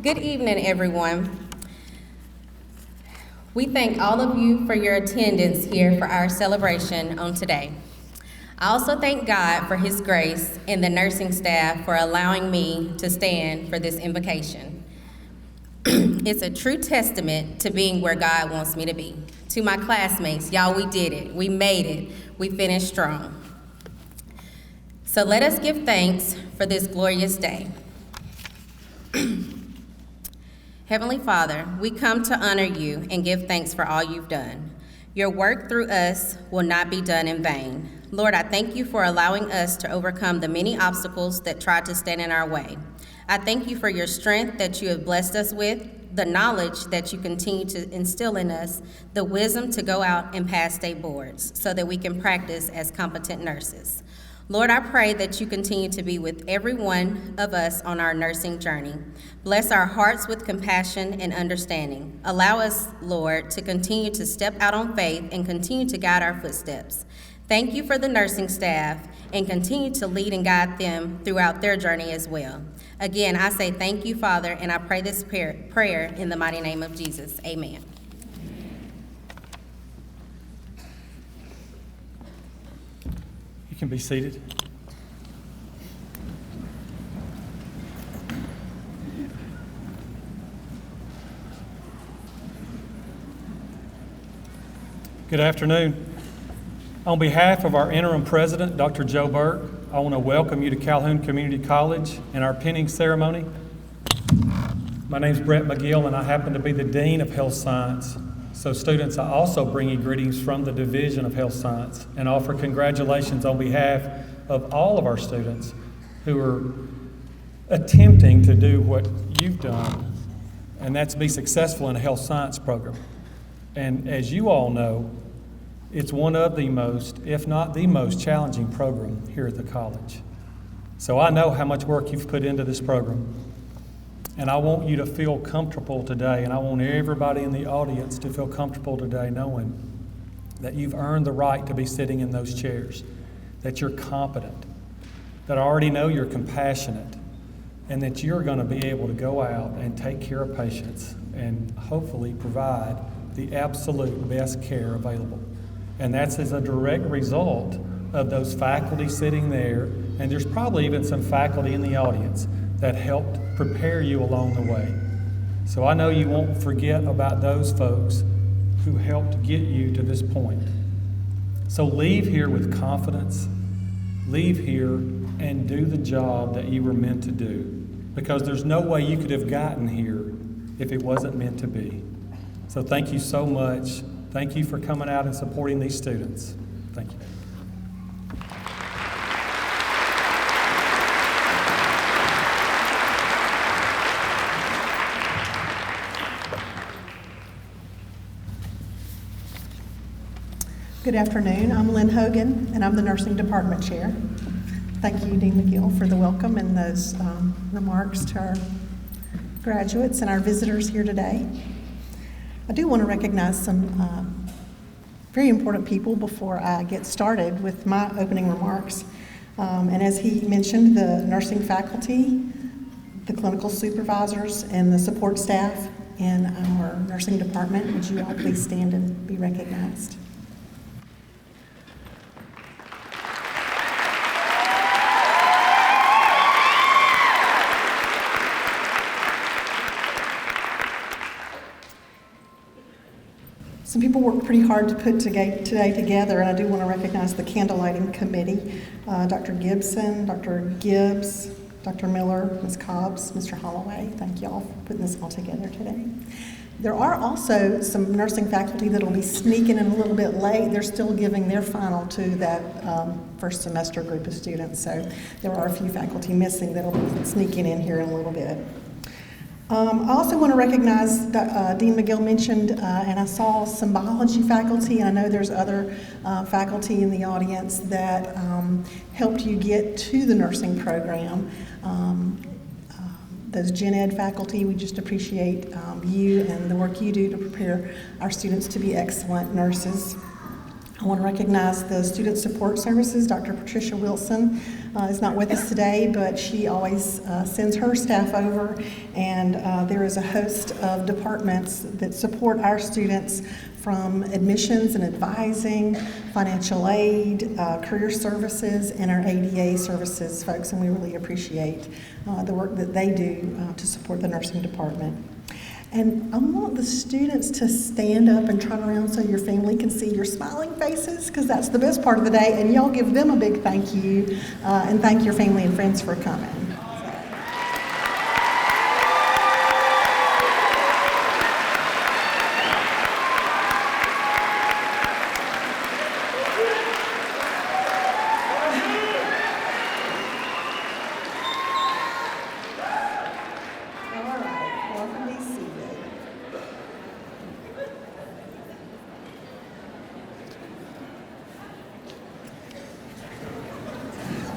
Good evening, everyone. We thank all of you for your attendance here for our celebration on today. I also thank God for His grace and the nursing staff for allowing me to stand for this invocation. It's a true testament to being where God wants me to be. To my classmates, y'all, we did it. We made it. We finished strong. So let us give thanks for this glorious day. Heavenly Father, we come to honor you and give thanks for all you've done. Your work through us will not be done in vain. Lord, I thank you for allowing us to overcome the many obstacles that try to stand in our way. I thank you for your strength that you have blessed us with, the knowledge that you continue to instill in us, the wisdom to go out and pass state boards so that we can practice as competent nurses. Lord, I pray that you continue to be with every one of us on our nursing journey. Bless our hearts with compassion and understanding. Allow us, Lord, to continue to step out on faith and continue to guide our footsteps. Thank you for the nursing staff and continue to lead and guide them throughout their journey as well. Again, I say thank you, Father, and I pray this prayer in the mighty name of Jesus. Amen. You can be seated. Good afternoon. On behalf of our interim president, Dr. Joe Burke, I want to welcome you to Calhoun Community College and our pinning ceremony. My name is Brett McGill, and I happen to be the Dean of Health Science. So students, I also bring you greetings from the Division of Health Science and offer congratulations on behalf of all of our students who are attempting to do what you've done, and that's be successful in a health science program. And as you all know, it's one of the most, if not the most challenging program here at the college. So I know how much work you've put into this program. And I want you to feel comfortable today, and I want everybody in the audience to feel comfortable today knowing that you've earned the right to be sitting in those chairs, that you're competent, that I already know you're compassionate, and that you're going to be able to go out and take care of patients and hopefully provide the absolute best care available. And that's as a direct result of those faculty sitting there, and there's probably even some faculty in the audience that helped prepare you along the way. So I know you won't forget about those folks who helped get you to this point. So leave here with confidence, leave here and do the job that you were meant to do, because there's no way you could have gotten here if it wasn't meant to be. So thank you so much. Thank you for coming out and supporting these students. Thank you. Good afternoon. I'm Lynn Hogan, and I'm the Nursing Department Chair. Thank you, Dean McGill, for the welcome and those remarks to our graduates and our visitors here today. I do want to recognize some very important people before I get started with my opening remarks. And as he mentioned, the nursing faculty, the clinical supervisors, and the support staff in our nursing department. Would you all please stand and be recognized? Some people worked pretty hard to put today together, and I do want to recognize the Candlelighting Committee, Dr. Gibson, Dr. Gibbs, Dr. Miller, Ms. Cobbs, Mr. Holloway. Thank you all for putting this all together today. There are also some nursing faculty that will be sneaking in a little bit late. They're still giving their final to that first semester group of students, so there are a few faculty missing that will be sneaking in here in a little bit. I also want to recognize that Dean McGill mentioned, and I saw some biology faculty, and I know there's other faculty in the audience that helped you get to the nursing program. Those gen ed faculty, we just appreciate you and the work you do to prepare our students to be excellent nurses. I want to recognize the Student Support Services. Dr. Patricia Wilson is not with us today, but she always sends her staff over, and there is a host of departments that support our students, from admissions and advising, financial aid, career services, and our ADA services folks, and we really appreciate the work that they do to support the nursing department. And I want the students to stand up and trot around so your family can see your smiling faces, because that's the best part of the day, and y'all give them a big thank you, and thank your family and friends for coming.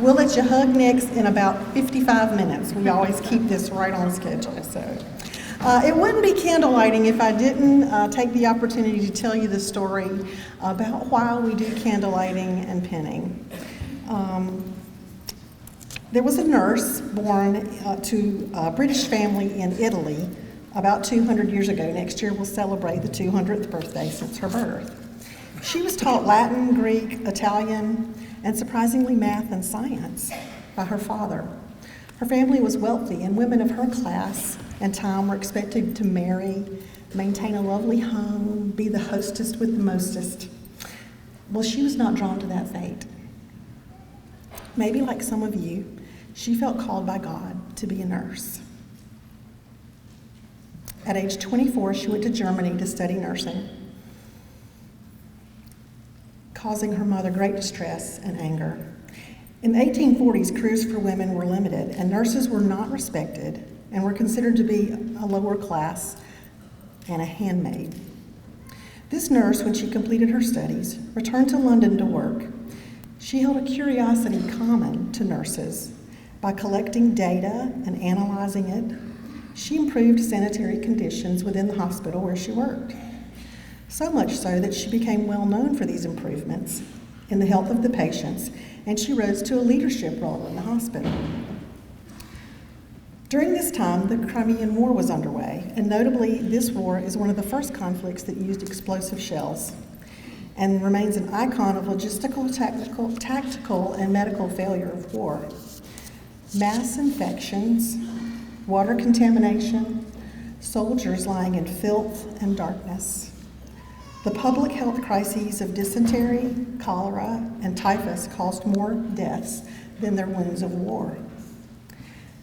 We'll let you hug next in about 55 minutes. We always keep this right on schedule. So, it wouldn't be candlelighting if I didn't take the opportunity to tell you the story about why we do candlelighting and pinning. There was a nurse born to a British family in Italy about 200 years ago. Next year we'll celebrate the 200th birthday since her birth. She was taught Latin, Greek, Italian, and surprisingly math and science by her father. Her family was wealthy, and women of her class and time were expected to marry, maintain a lovely home, be the hostess with the mostest. Well, she was not drawn to that fate. Maybe like some of you, she felt called by God to be a nurse. At age 24, she went to Germany to study nursing, causing her mother great distress and anger. In the 1840s, careers for women were limited, and nurses were not respected and were considered to be a lower class and a handmaid. This nurse, when she completed her studies, returned to London to work. She held a curiosity common to nurses. By collecting data and analyzing it, she improved sanitary conditions within the hospital where she worked. So much so that she became well known for these improvements in the health of the patients, and she rose to a leadership role in the hospital. During this time, the Crimean War was underway, and notably, this war is one of the first conflicts that used explosive shells and remains an icon of logistical, tactical, and medical failure of war. Mass infections, water contamination, soldiers lying in filth and darkness. The public health crises of dysentery, cholera, and typhus caused more deaths than their wounds of war.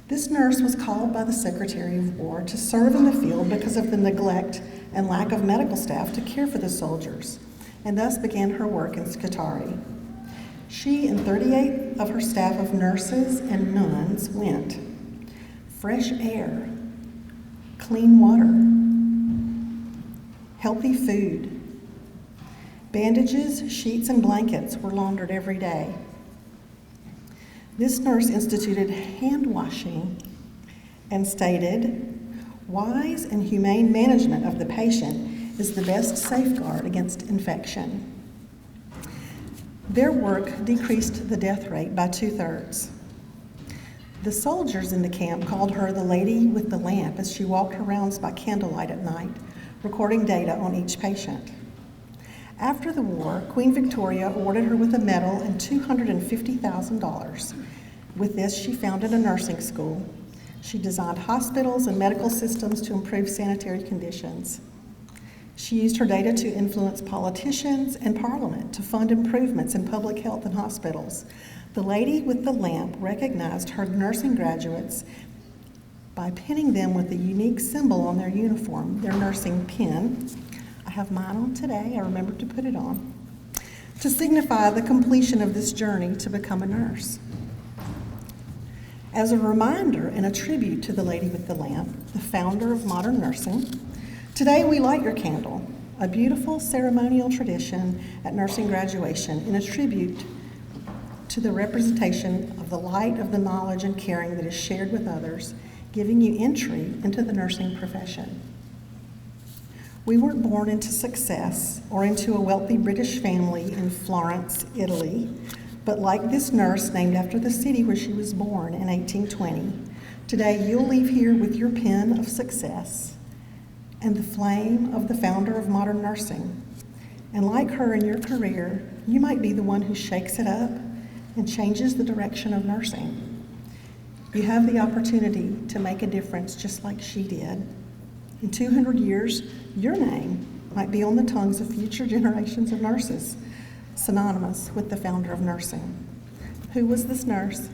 This nurse was called by the Secretary of War to serve in the field because of the neglect and lack of medical staff to care for the soldiers, and thus began her work in Scutari. She and 38 of her staff of nurses and nuns went. Fresh air, clean water, healthy food, bandages, sheets, and blankets were laundered every day. This nurse instituted hand washing and stated, "Wise and humane management of the patient is the best safeguard against infection." Their work decreased the death rate by 2/3. The soldiers in the camp called her the lady with the lamp as she walked her rounds by candlelight at night, recording data on each patient. After the war, Queen Victoria awarded her with a medal and $250,000. With this, she founded a nursing school. She designed hospitals and medical systems to improve sanitary conditions. She used her data to influence politicians and Parliament to fund improvements in public health and hospitals. The lady with the lamp recognized her nursing graduates by pinning them with a unique symbol on their uniform, their nursing pin. I have mine on today, I remembered to put it on, to signify the completion of this journey to become a nurse. As a reminder and a tribute to the lady with the lamp, the founder of modern nursing, today we light your candle, a beautiful ceremonial tradition at nursing graduation in a tribute to the representation of the light of the knowledge and caring that is shared with others, giving you entry into the nursing profession. We weren't born into success or into a wealthy British family in Florence, Italy, but like this nurse named after the city where she was born in 1820, today you'll leave here with your pen of success and the flame of the founder of modern nursing. And like her in your career, you might be the one who shakes it up and changes the direction of nursing. You have the opportunity to make a difference just like she did. In 200 years, your name might be on the tongues of future generations of nurses, synonymous with the founder of nursing. Who was this nurse?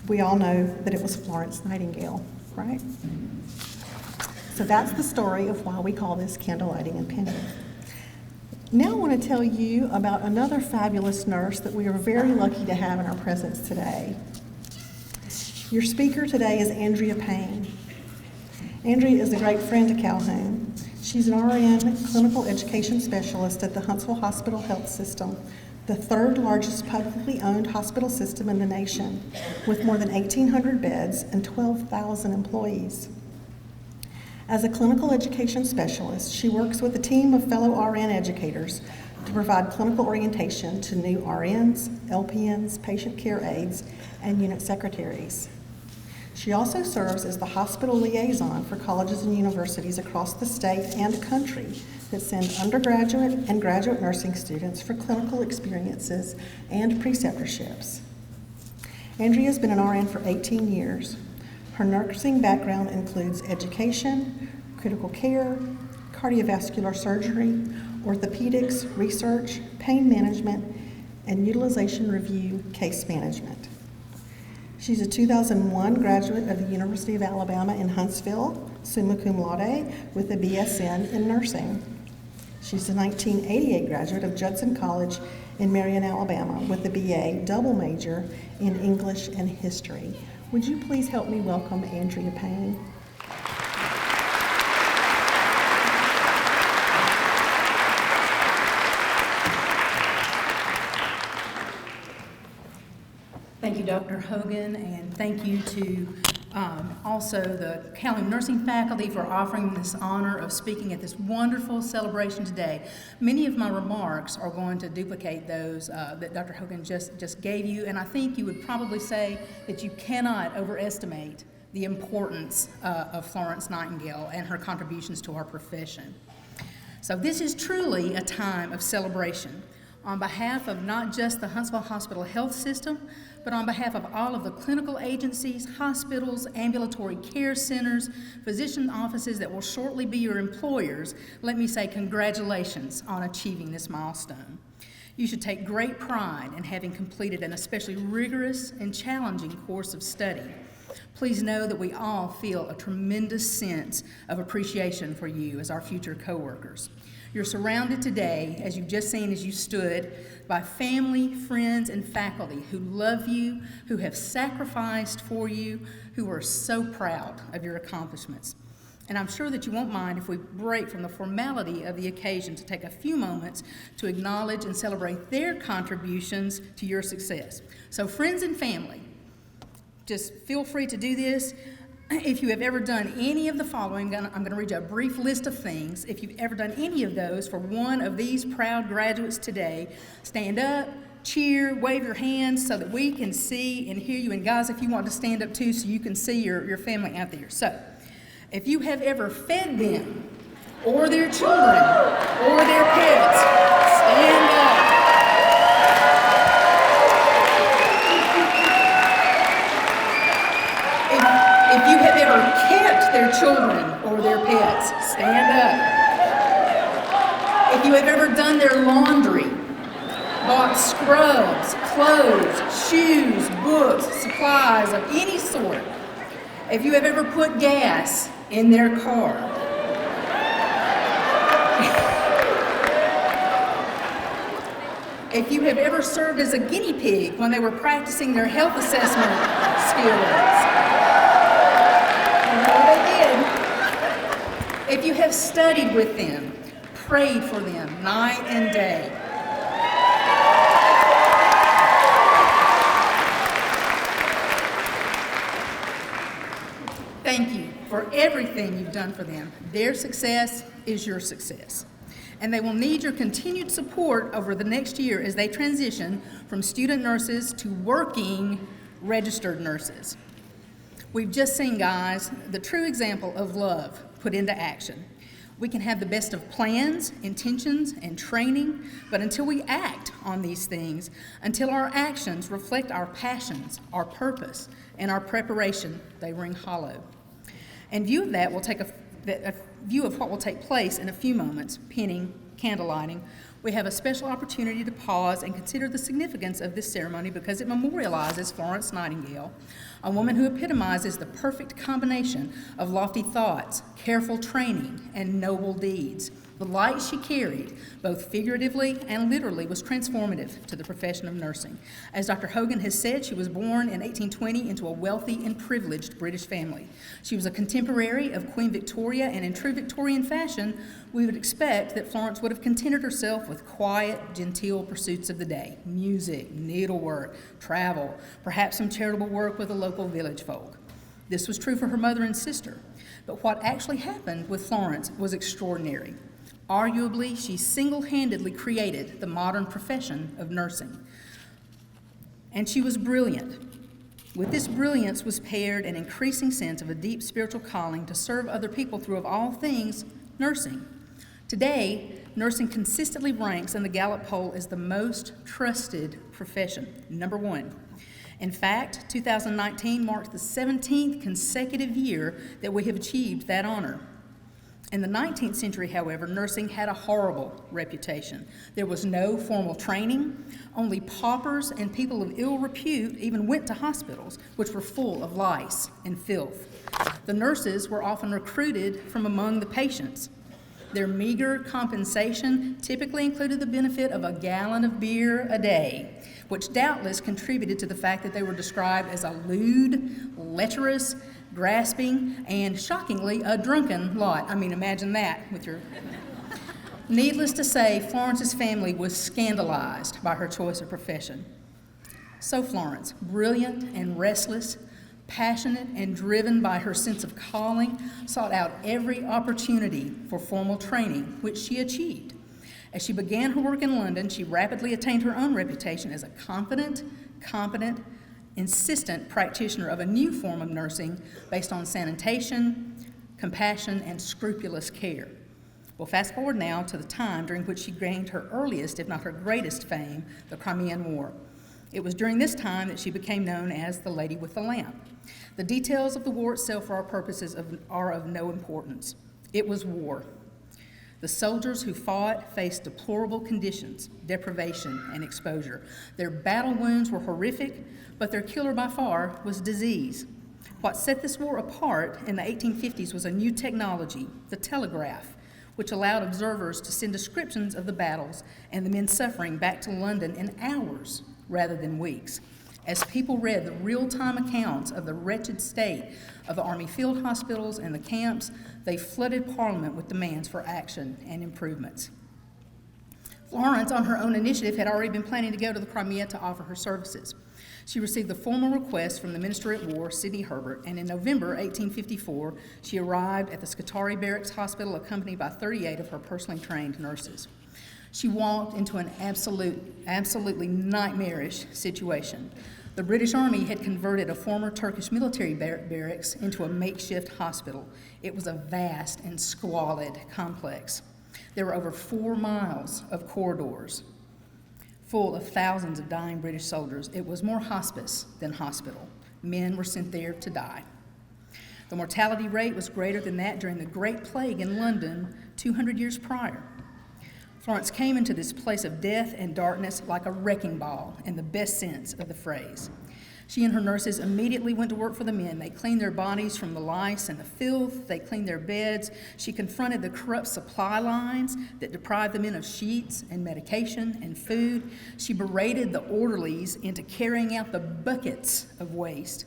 We all know that it was Florence Nightingale, right? So that's the story of why we call this Candlelighting and Penning. Now I want to tell you about another fabulous nurse that we are very lucky to have in our presence today. Your speaker today is Andrea Payne. Andrea is a great friend to Calhoun. She's an RN clinical education specialist at the Huntsville Hospital Health System, the third largest publicly owned hospital system in the nation, with more than 1,800 beds and 12,000 employees. As a clinical education specialist, she works with a team of fellow RN educators to provide clinical orientation to new RNs, LPNs, patient care aides, and unit secretaries. She also serves as the hospital liaison for colleges and universities across the state and country that send undergraduate and graduate nursing students for clinical experiences and preceptorships. Andrea has been an RN for 18 years. Her nursing background includes education, critical care, cardiovascular surgery, orthopedics, research, pain management, and utilization review case management. She's a 2001 graduate of the University of Alabama in Huntsville, summa cum laude, with a BSN in nursing. She's a 1988 graduate of Judson College in Marion, Alabama, with a BA double major in English and History. Would you please help me welcome Andrea Payne? Thank you, Dr. Hogan, and thank you to also the Calhoun nursing faculty for offering this honor of speaking at this wonderful celebration today. Many of my remarks are going to duplicate those that Dr. Hogan just gave you, and I think you would probably say that you cannot overestimate the importance of Florence Nightingale and her contributions to our profession. So this is truly a time of celebration on behalf of not just the Huntsville Hospital Health System, but on behalf of all of the clinical agencies, hospitals, ambulatory care centers, physician offices that will shortly be your employers. Let me say congratulations on achieving this milestone. You should take great pride in having completed an especially rigorous and challenging course of study. Please know that we all feel a tremendous sense of appreciation for you as our future coworkers. You're surrounded today, as you've just seen as you stood, by family, friends, and faculty who love you, who have sacrificed for you, who are so proud of your accomplishments. And I'm sure that you won't mind if we break from the formality of the occasion to take a few moments to acknowledge and celebrate their contributions to your success. So friends and family, just feel free to do this. If you have ever done any of the following, I'm going to read you a brief list of things. If you've ever done any of those for one of these proud graduates today, stand up, cheer, wave your hands so that we can see and hear you. And guys, if you want to stand up too so you can see your family out there. So, if you have ever fed them or their children or their pets, stand up. If you have ever kept their children or their pets, stand up. If you have ever done their laundry, bought scrubs, clothes, shoes, books, supplies of any sort. If you have ever put gas in their car. If you have ever served as a guinea pig when they were practicing their health assessment skills. If you have studied with them, prayed for them night and day. Thank you for everything you've done for them. Their success is your success. And they will need your continued support over the next year as they transition from student nurses to working registered nurses. We've just seen, guys, the true example of love put into action. We can have the best of plans, intentions, and training, but until we act on these things, until our actions reflect our passions, our purpose, and our preparation, they ring hollow. In view of that, we'll take a view of what will take place in a few moments, pinning, candlelighting. We have a special opportunity to pause and consider the significance of this ceremony because it memorializes Florence Nightingale, a woman who epitomizes the perfect combination of lofty thoughts, careful training, and noble deeds. The light she carried, both figuratively and literally, was transformative to the profession of nursing. As Dr. Hogan has said, she was born in 1820 into a wealthy and privileged British family. She was a contemporary of Queen Victoria, and in true Victorian fashion, we would expect that Florence would have contented herself with quiet, genteel pursuits of the day: music, needlework, travel, perhaps some charitable work with the local village folk. This was true for her mother and sister, but what actually happened with Florence was extraordinary. Arguably, she single-handedly created the modern profession of nursing. And she was brilliant. With this brilliance was paired an increasing sense of a deep spiritual calling to serve other people through, of all things, nursing. Today, nursing consistently ranks in the Gallup poll as the most trusted profession, number one. In fact, 2019 marks the 17th consecutive year that we have achieved that honor. In the 19th century, however, nursing had a horrible reputation. There was no formal training. Only paupers and people of ill repute even went to hospitals, which were full of lice and filth. The nurses were often recruited from among the patients. Their meager compensation typically included the benefit of a gallon of beer a day, which doubtless contributed to the fact that they were described as a lewd, lecherous, grasping, and shockingly, a drunken lot. I mean, imagine that with your... Needless to say, Florence's family was scandalized by her choice of profession. So Florence, brilliant and restless, passionate and driven by her sense of calling, sought out every opportunity for formal training, which she achieved. As she began her work in London, she rapidly attained her own reputation as a confident, competent, insistent practitioner of a new form of nursing based on sanitation, compassion, and scrupulous care. Well, fast forward now to the time during which she gained her earliest, if not her greatest fame, the Crimean War. It was during this time that she became known as the Lady with the Lamp. The details of the war itself for our purposes are of no importance. It was war. The soldiers who fought faced deplorable conditions, deprivation, and exposure. Their battle wounds were horrific, but their killer by far was disease. What set this war apart in the 1850s was a new technology, the telegraph, which allowed observers to send descriptions of the battles and the men suffering back to London in hours rather than weeks. As people read the real-time accounts of the wretched state of the Army field hospitals and the camps, they flooded Parliament with demands for action and improvements. Florence, on her own initiative, had already been planning to go to the Crimea to offer her services. She received the formal request from the Minister at War, Sidney Herbert, and in November 1854, she arrived at the Scutari Barracks Hospital accompanied by 38 of her personally trained nurses. She walked into an absolutely nightmarish situation. The British Army had converted a former Turkish military barracks into a makeshift hospital. It was a vast and squalid complex. There were over 4 miles of corridors full of thousands of dying British soldiers. It was more hospice than hospital. Men were sent there to die. The mortality rate was greater than that during the Great Plague in London 200 years prior. Florence came into this place of death and darkness like a wrecking ball in the best sense of the phrase. She and her nurses immediately went to work for the men. They cleaned their bodies from the lice and the filth. They cleaned their beds. She confronted the corrupt supply lines that deprived the men of sheets and medication and food. She berated the orderlies into carrying out the buckets of waste.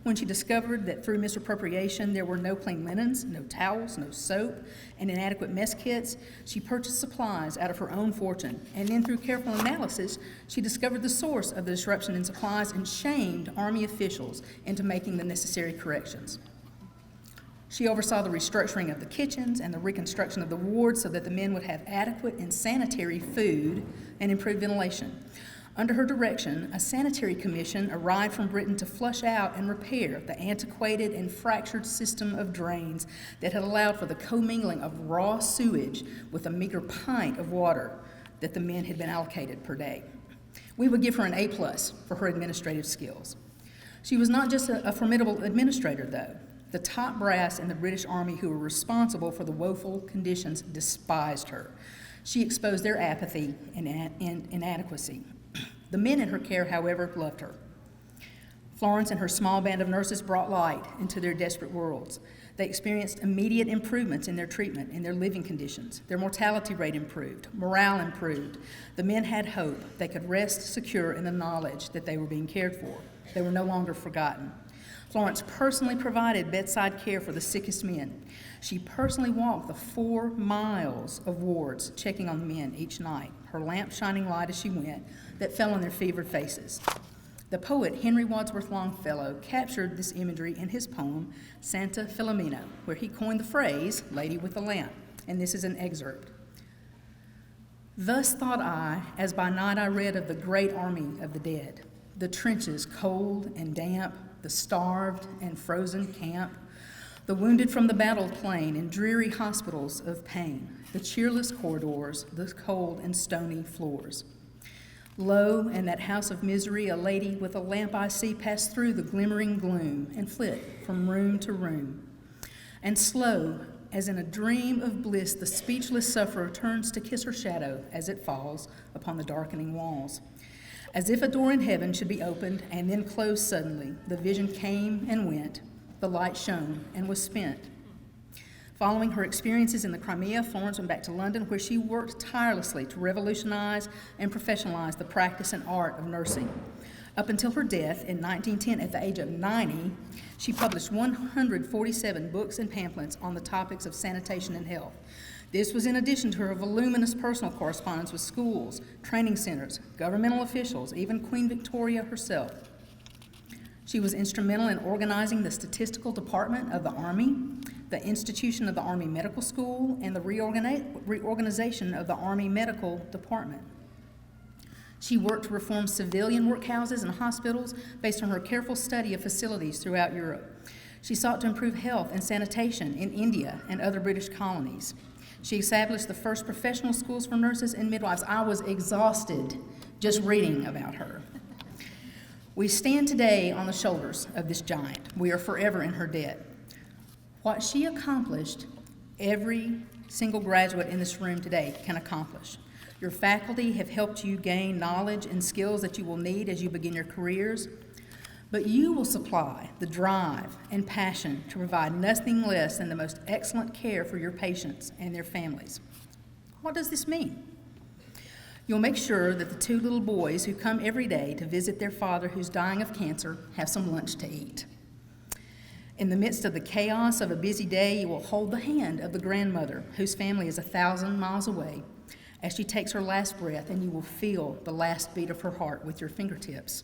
When she discovered that through misappropriation there were no clean linens, no towels, no soap, and inadequate mess kits, she purchased supplies out of her own fortune. And then through careful analysis, she discovered the source of the disruption in supplies and shamed Army officials into making the necessary corrections. She oversaw the restructuring of the kitchens and the reconstruction of the wards so that the men would have adequate and sanitary food and improved ventilation. Under her direction, a sanitary commission arrived from Britain to flush out and repair the antiquated and fractured system of drains that had allowed for the commingling of raw sewage with a meager pint of water that the men had been allocated per day. We would give her an A+ for her administrative skills. She was not just a formidable administrator, though. The top brass in the British Army who were responsible for the woeful conditions despised her. She exposed their apathy and inadequacy. The men in her care, however, loved her. Florence and her small band of nurses brought light into their desperate worlds. They experienced immediate improvements in their treatment, in their living conditions. Their mortality rate improved, morale improved. The men had hope. They could rest secure in the knowledge that they were being cared for. They were no longer forgotten. Florence personally provided bedside care for the sickest men. She personally walked the 4 miles of wards, checking on the men each night, her lamp shining light as she went, that fell on their fevered faces. The poet Henry Wadsworth Longfellow captured this imagery in his poem, Santa Filomena, where he coined the phrase, "lady with the lamp," and this is an excerpt. "Thus thought I, as by night I read of the great army of the dead, the trenches cold and damp, the starved and frozen camp, the wounded from the battle plain in dreary hospitals of pain, the cheerless corridors, the cold and stony floors. Lo, in that house of misery, a lady with a lamp I see pass through the glimmering gloom and flit from room to room. And slow, as in a dream of bliss, the speechless sufferer turns to kiss her shadow as it falls upon the darkening walls. As if a door in heaven should be opened and then closed suddenly, the vision came and went, the light shone and was spent. Following her experiences in the Crimea, Florence went back to London, where she worked tirelessly to revolutionize and professionalize the practice and art of nursing. Up until her death in 1910, at the age of 90, she published 147 books and pamphlets on the topics of sanitation and health. This was in addition to her voluminous personal correspondence with schools, training centers, governmental officials, even Queen Victoria herself. She was instrumental in organizing the statistical department of the Army, the institution of the Army Medical School, and the reorganization of the Army Medical Department. She worked to reform civilian workhouses and hospitals based on her careful study of facilities throughout Europe. She sought to improve health and sanitation in India and other British colonies. She established the first professional schools for nurses and midwives. I was exhausted just reading about her. We stand today on the shoulders of this giant. We are forever in her debt. What she accomplished, every single graduate in this room today can accomplish. Your faculty have helped you gain knowledge and skills that you will need as you begin your careers, but you will supply the drive and passion to provide nothing less than the most excellent care for your patients and their families. What does this mean? You'll make sure that the 2 little boys who come every day to visit their father who's dying of cancer have some lunch to eat. In the midst of the chaos of a busy day, you will hold the hand of the grandmother whose family is 1,000 miles away as she takes her last breath, and you will feel the last beat of her heart with your fingertips.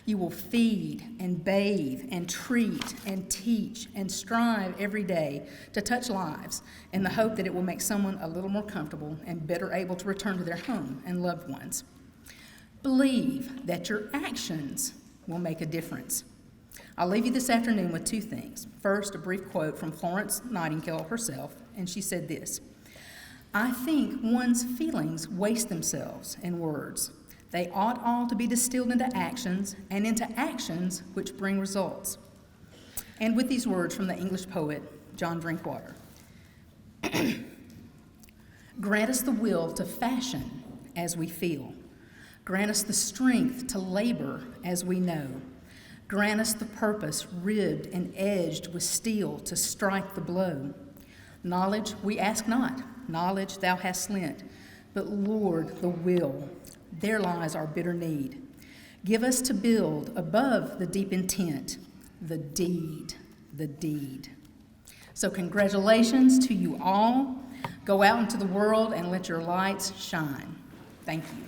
You will feed and bathe and treat and teach and strive every day to touch lives in the hope that it will make someone a little more comfortable and better able to return to their home and loved ones. Believe that your actions will make a difference. I'll leave you this afternoon with 2 things. First, a brief quote from Florence Nightingale herself, and she said this: "I think one's feelings waste themselves in words. They ought all to be distilled into actions, and into actions which bring results." And with these words from the English poet John Drinkwater: "Grant us the will to fashion as we feel. Grant us the strength to labor as we know. Grant us the purpose ribbed and edged with steel to strike the blow. Knowledge we ask not, knowledge thou hast lent, but Lord, the will, there lies our bitter need. Give us to build above the deep intent, the deed, the deed." So congratulations to you all. Go out into the world and let your lights shine. Thank you.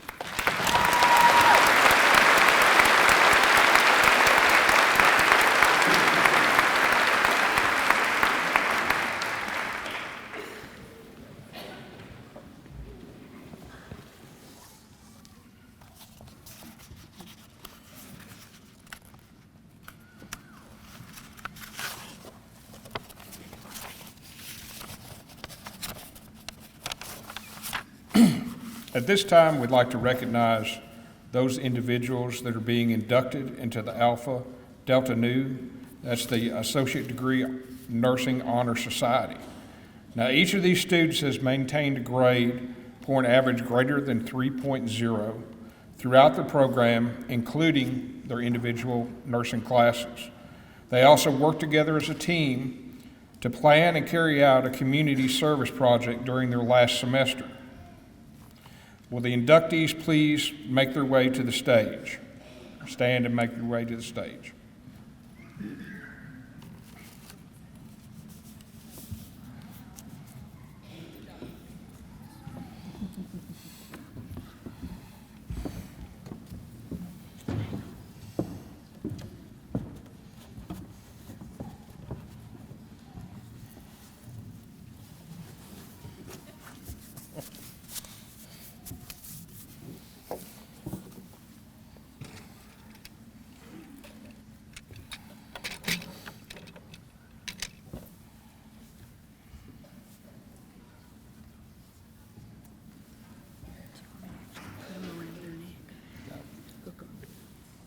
At this time, we'd like to recognize those individuals that are being inducted into the Alpha Delta Nu, that's the Associate Degree Nursing Honor Society. Now, each of these students has maintained a grade point average greater than 3.0 throughout the program, including their individual nursing classes. They also work together as a team to plan and carry out a community service project during their last semester. Will the inductees please make their way to the stage? Stand and make your way to the stage.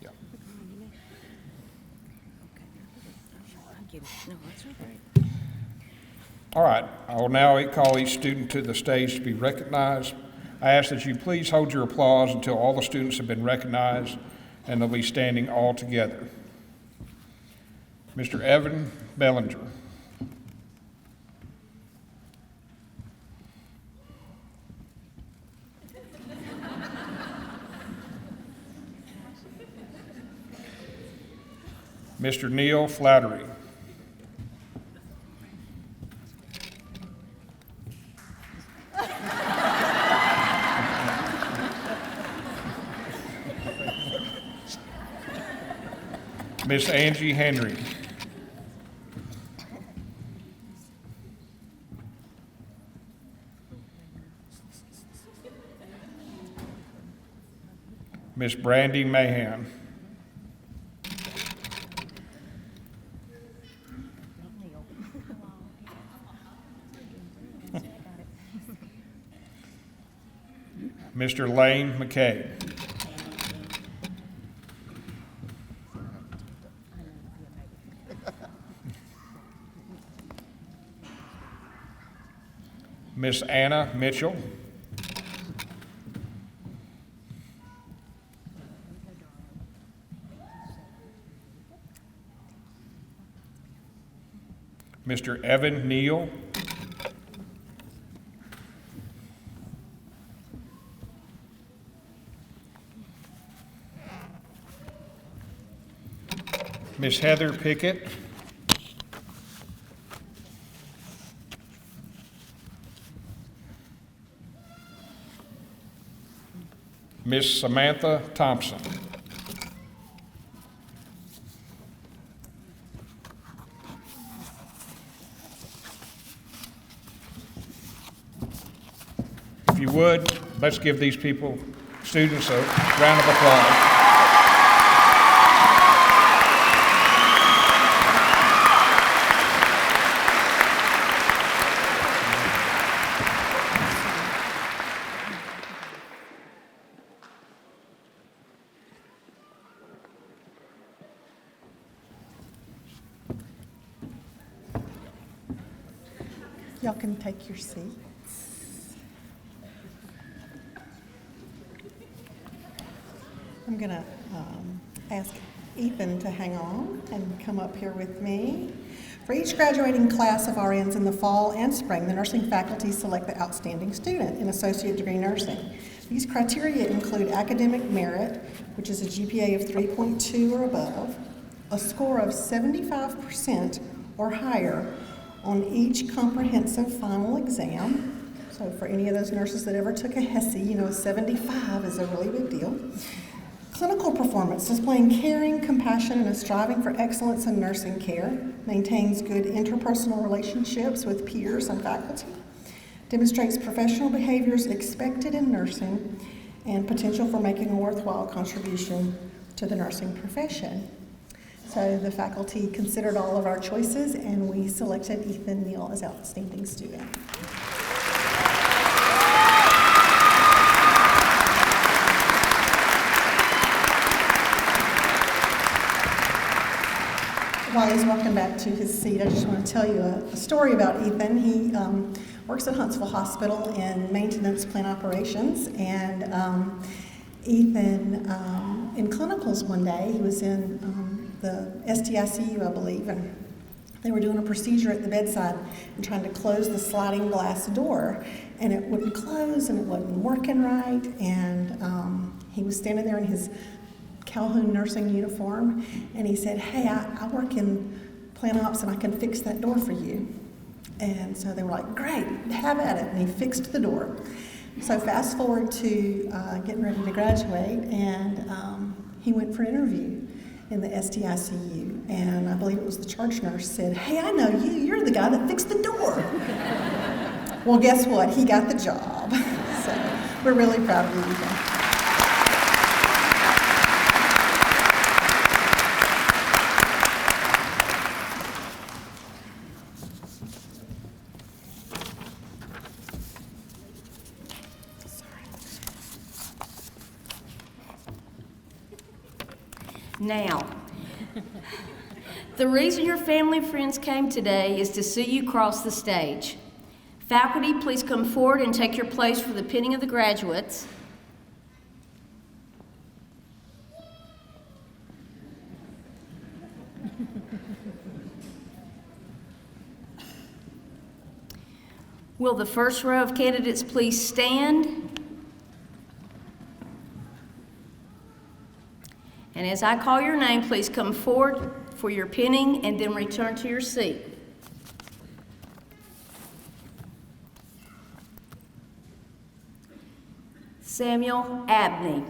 Yeah. No, that's okay. All right, I will now call each student to the stage to be recognized. I ask that you please hold your applause until all the students have been recognized, and they'll be standing all together. Mr. Evan Bellinger. Mr. Neil Flattery. Miss Angie Henry. Miss Brandy Mahan. Mr. Lane McKay. Miss Anna Mitchell. Mr. Evan Neal. Miss Heather Pickett. Miss Samantha Thompson. If you would, let's give these students a round of applause. Y'all can take your seats. I'm going to ask Ethan to hang on and come up here with me. For each graduating class of RNs in the fall and spring, the nursing faculty select the outstanding student in associate degree nursing. These criteria include academic merit, which is a GPA of 3.2 or above, a score of 75% or higher on each comprehensive final exam. So for any of those nurses that ever took a HESI, you know 75 is a really big deal. Clinical performance, displaying caring, compassion, and a striving for excellence in nursing care, maintains good interpersonal relationships with peers and faculty, demonstrates professional behaviors expected in nursing, and potential for making a worthwhile contribution to the nursing profession. So the faculty considered all of our choices, and we selected Ethan Neal as outstanding student. while he's walking back to his seat, I just want to tell you a story about Ethan. He works at Huntsville Hospital in maintenance plant operations, and Ethan, in clinicals one day, he was in the STICU, I believe, and they were doing a procedure at the bedside and trying to close the sliding glass door, and it wouldn't close and it wasn't working right, and he was standing there in his Calhoun nursing uniform, and he said, "Hey, I work in plant ops and I can fix that door for you." And so they were like, "Great, have at it," and he fixed the door. So fast forward to getting ready to graduate, and he went for an interview in the STICU, and I believe it was the charge nurse said, "Hey, I know you, you're the guy that fixed the door." Well, guess what? He got the job. So we're really proud of you, Ethan. Now, the reason your family and friends came today is to see you cross the stage. Faculty, please come forward and take your place for the pinning of the graduates. Will the first row of candidates please stand? And as I call your name, please come forward for your pinning and then return to your seat. Samuel Abney.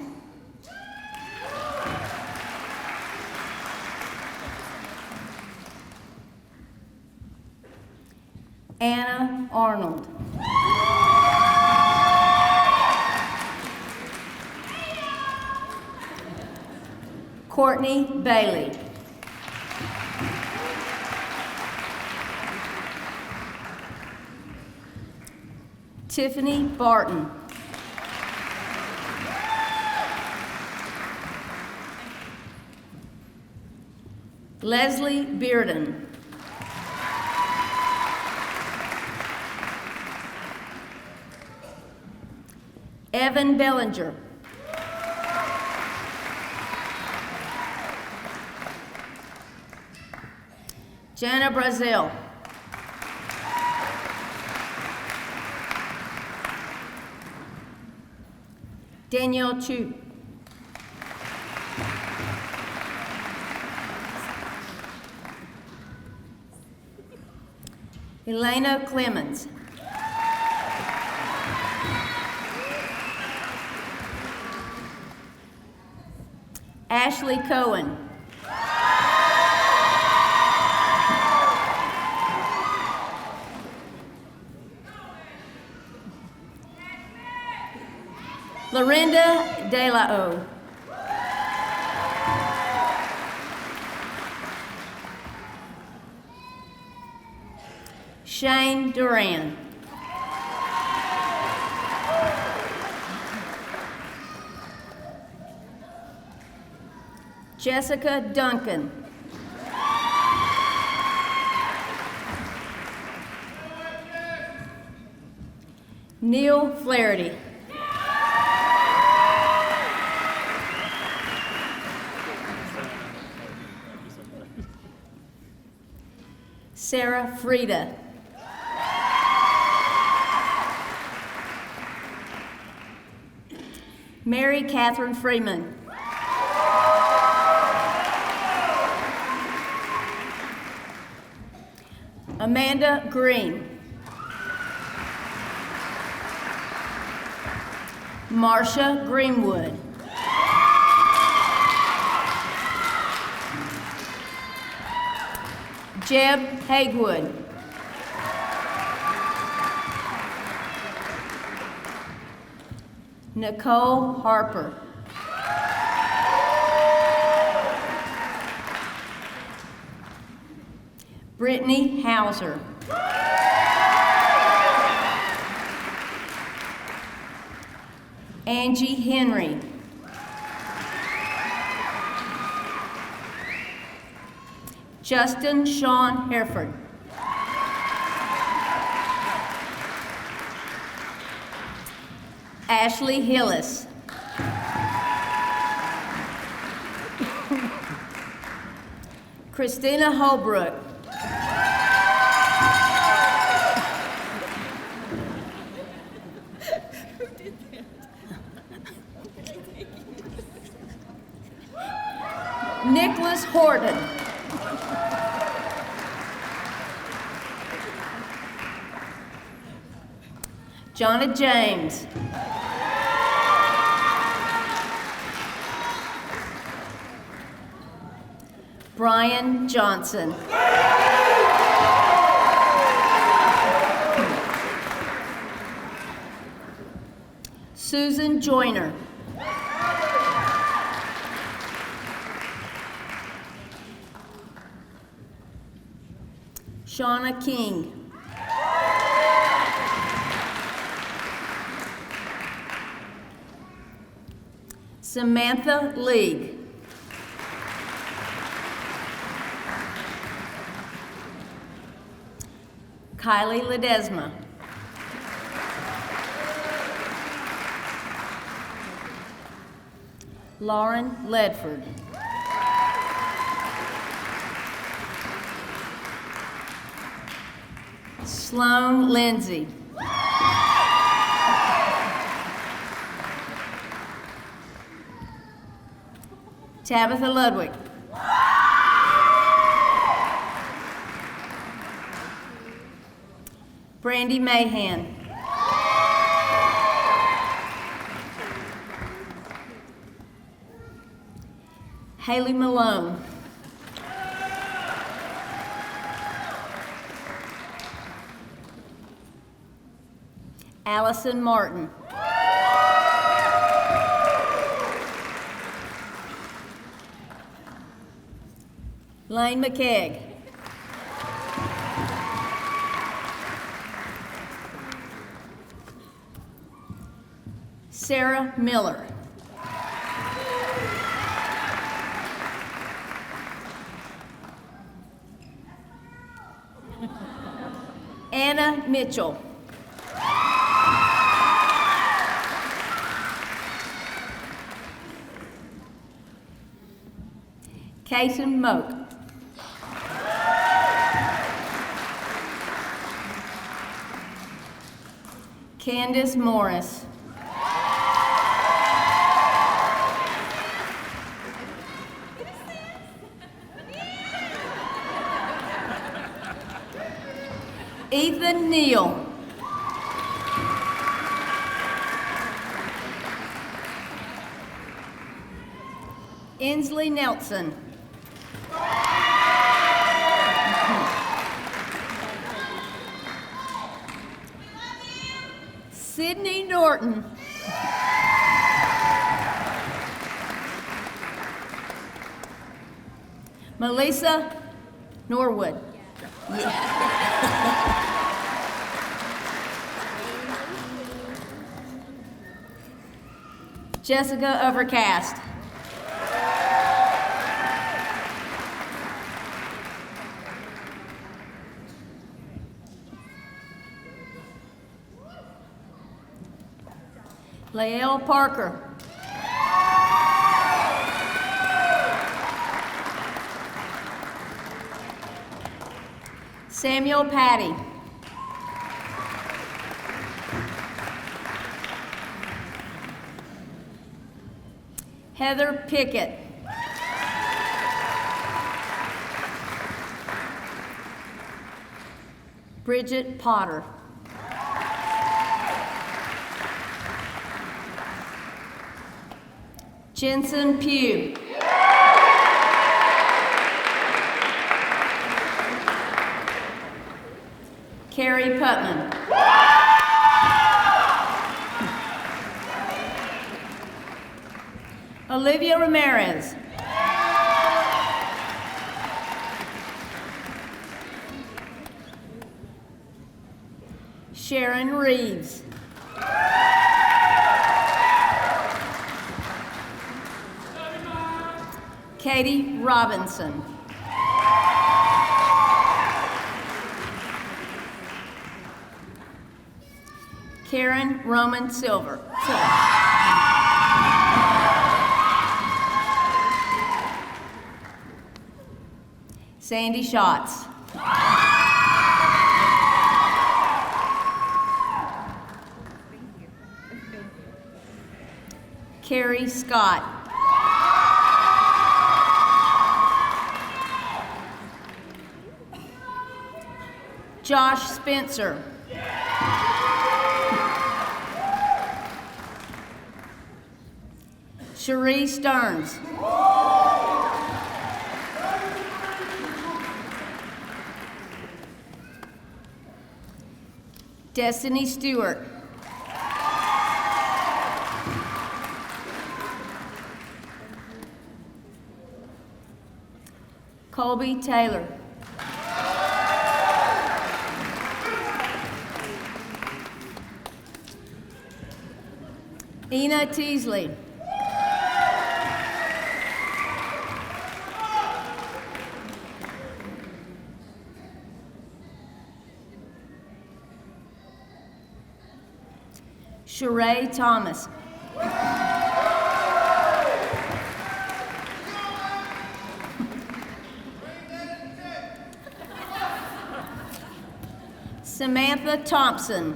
Anna Arnold. Courtney Bailey. Tiffany Barton. Leslie Bearden. Evan Bellinger. Jana Brazil. Danielle Chu. Elena Clemens. Ashley Cohen. Lorinda De La O. Shane Duran. Jessica Duncan. Neil Flaherty. Sarah Frieda. Mary Catherine Freeman. Amanda Green. Marcia Greenwood. Jeb Hagewood. Nicole Harper. Brittany Hauser. Angie Henry. Justin Sean Hereford. Ashley Hillis. Christina Holbrook. Nicholas Horton. Jonna James. Brian Johnson. Susan Joyner. Shauna King. Samantha League. Kylie Ledesma. Lauren Ledford. Sloan Lindsay. Tabitha Ludwig. Brandy Mahan. Haley Malone. Allison Martin. Lane McKegg. Sarah Miller. Anna Mitchell. Kason Moak. Candace Morris. Ethan Neal. Inslee Nelson. Sydney Norton. Melissa Norwood. Jessica Overcast. Lael Parker. Samuel Patty. Heather Pickett. Bridget Potter. Jensen Pugh. Carrie Putman. Olivia Ramirez. Sharon Reeves. Katie Robinson. Karen Roman Silver. Sandy Schatz. Carrie Scott. Josh Spencer. Cherie Stearns. Destiny Stewart. Colby Taylor. Ina Teasley. Sheree Thomas. Samantha Thompson.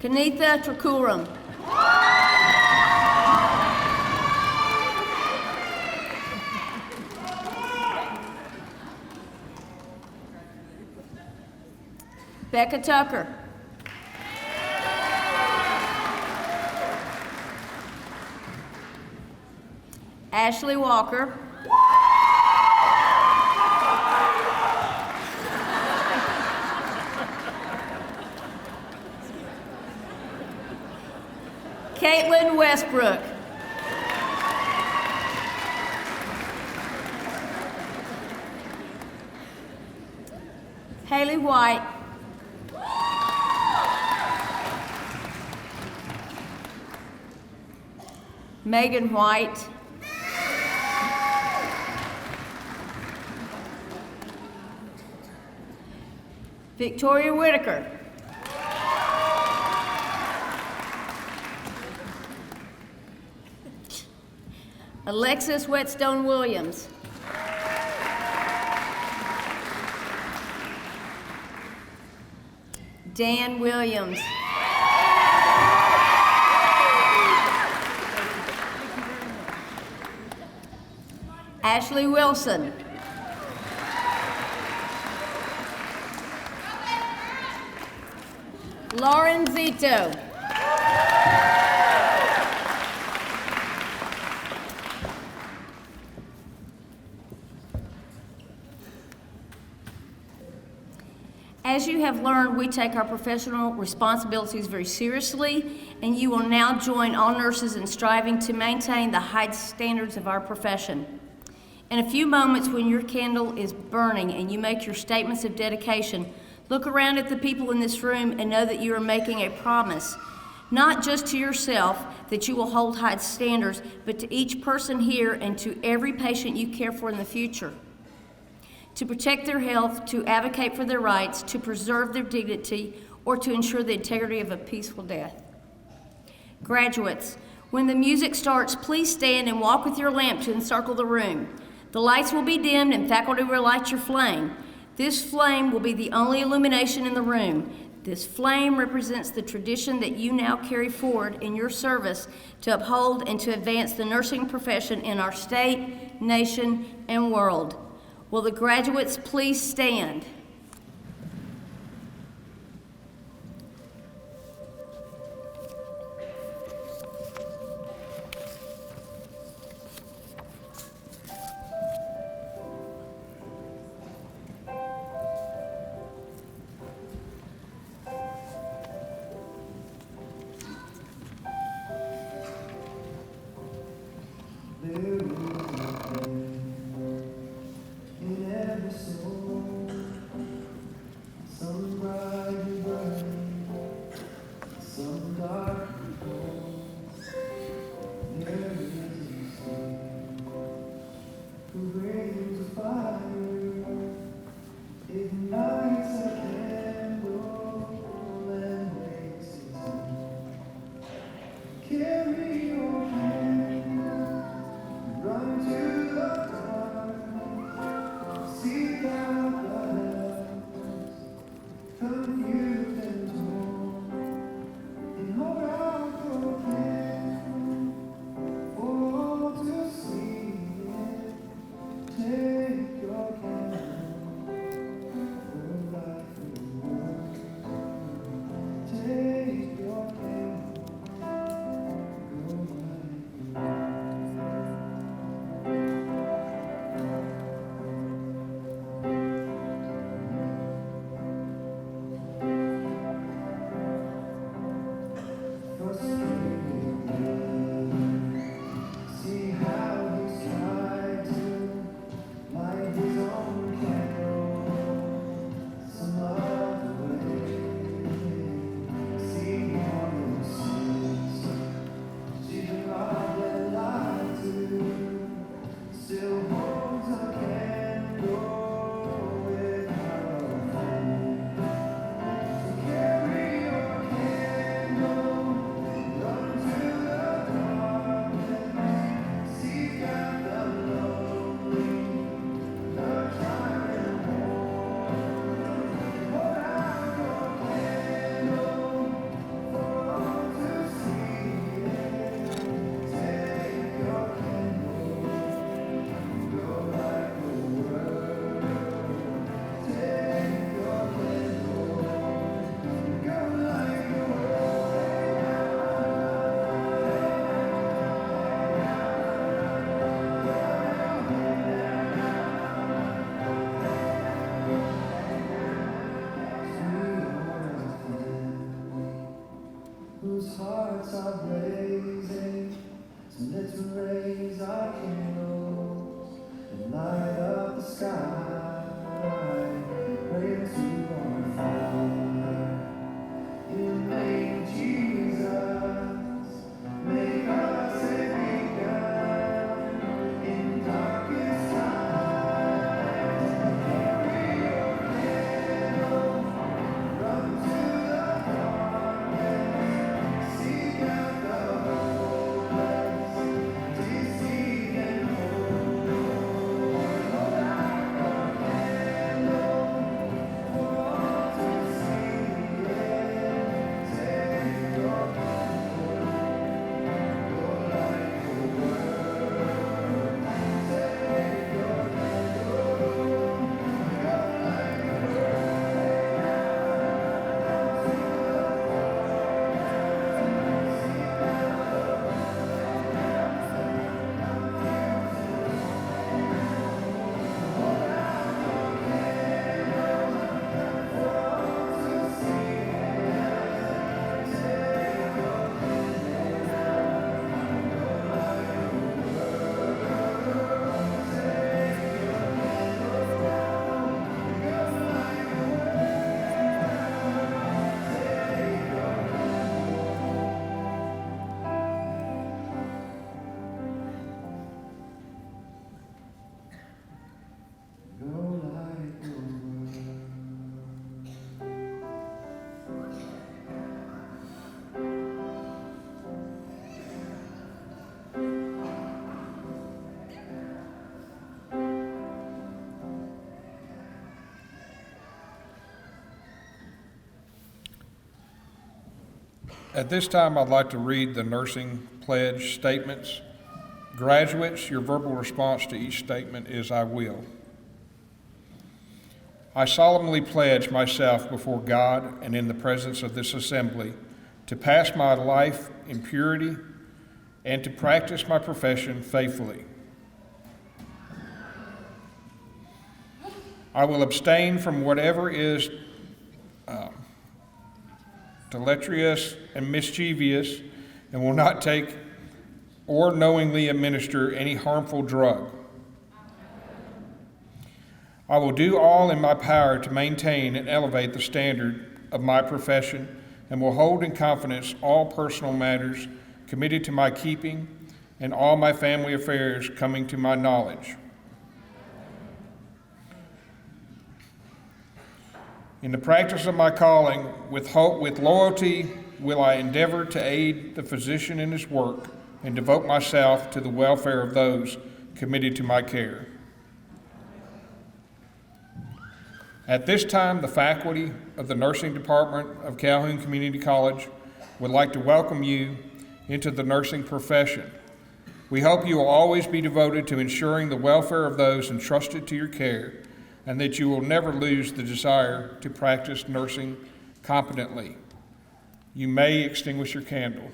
Kanitha Trakuram. Becca Tucker. Ashley Walker. Caitlin Westbrook. Haley White. Megan White. Victoria Whitaker. Alexis Whetstone Williams. Dan Williams. Ashley Wilson. Lauren Zito. As you have learned, we take our professional responsibilities very seriously, and you will now join all nurses in striving to maintain the high standards of our profession. In a few moments, when your candle is burning and you make your statements of dedication, look around at the people in this room and know that you are making a promise, not just to yourself that you will hold high standards, but to each person here and to every patient you care for in the future. To protect their health, to advocate for their rights, to preserve their dignity, or to ensure the integrity of a peaceful death. Graduates, when the music starts, please stand and walk with your lamp to encircle the room. The lights will be dimmed and faculty will light your flame. This flame will be the only illumination in the room. This flame represents the tradition that you now carry forward in your service to uphold and to advance the nursing profession in our state, nation, and world. Will the graduates please stand? whose hearts are blazing. So let's raise our candles and light up the sky. Pray to our Father in the name of Jesus. Make us a beacon in darkest times. Carry your candle, run to the darkness, seek out the hopeless, deceive and hold. Hold out your candle for all to see. Take your candle, go light the world. Take your candle, go light the At this time, I'd like to read the nursing pledge statements. Graduates, your verbal response to each statement is, "I will." I solemnly pledge myself before God and in the presence of this assembly to pass my life in purity and to practice my profession faithfully. I will abstain from whatever is deleterious and mischievous, and will not take or knowingly administer any harmful drug. I will do all in my power to maintain and elevate the standard of my profession, and will hold in confidence all personal matters committed to my keeping and all my family affairs coming to my knowledge. In the practice of my calling, with hope, with loyalty will I endeavor to aid the physician in his work and devote myself to the welfare of those committed to my care. At this time, the faculty of the nursing department of Calhoun Community College would like to welcome you into the nursing profession. We hope you will always be devoted to ensuring the welfare of those entrusted to your care, and that you will never lose the desire to practice nursing competently. You may extinguish your candle.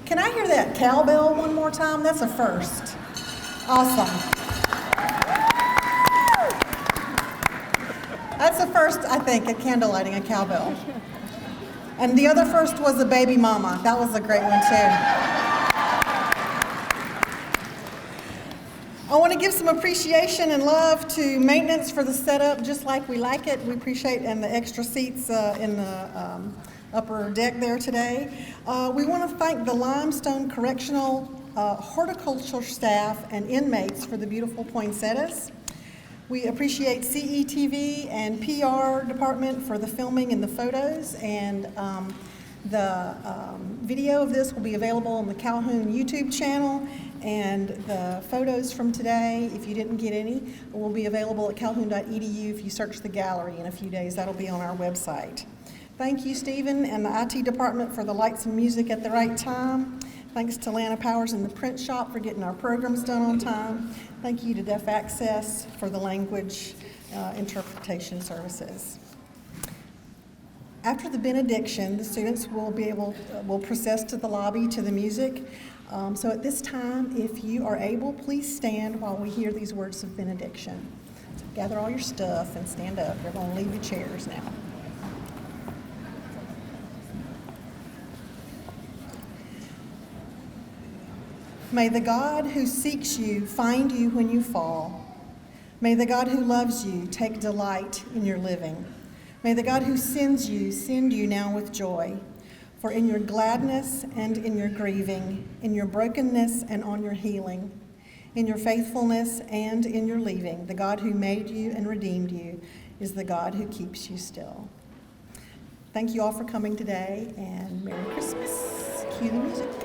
Can I hear that cowbell one more time? That's a first. Awesome. That's the first, I think, at candlelighting, a cowbell. And the other first was a baby mama. That was a great one, too. I want to give some appreciation and love to maintenance for the setup, just like we like it. We appreciate, and the extra seats in the upper deck there today. We want to thank the Limestone Correctional horticulture staff and inmates for the beautiful poinsettias. We appreciate CETV and PR department for the filming and the photos, and the video of this will be available on the Calhoun YouTube channel, and the photos from today, if you didn't get any, will be available at calhoun.edu. If you search the gallery in a few days, that'll be on our website. Thank you, Stephen, and the IT department for the lights and music at the right time. Thanks to Lana Powers and the print shop for getting our programs done on time. Thank you to Deaf Access for the language interpretation services. After the benediction, the students will process to the lobby to the music. So at this time, if you are able, please stand while we hear these words of benediction. So gather all your stuff and stand up. You're going to leave your chairs now. May the God who seeks you find you when you fall. May the God who loves you take delight in your living. May the God who sends you send you now with joy. For in your gladness and in your grieving, in your brokenness and on your healing, in your faithfulness and in your leaving, the God who made you and redeemed you is the God who keeps you still. Thank you all for coming today, and Merry Christmas. Cue the music.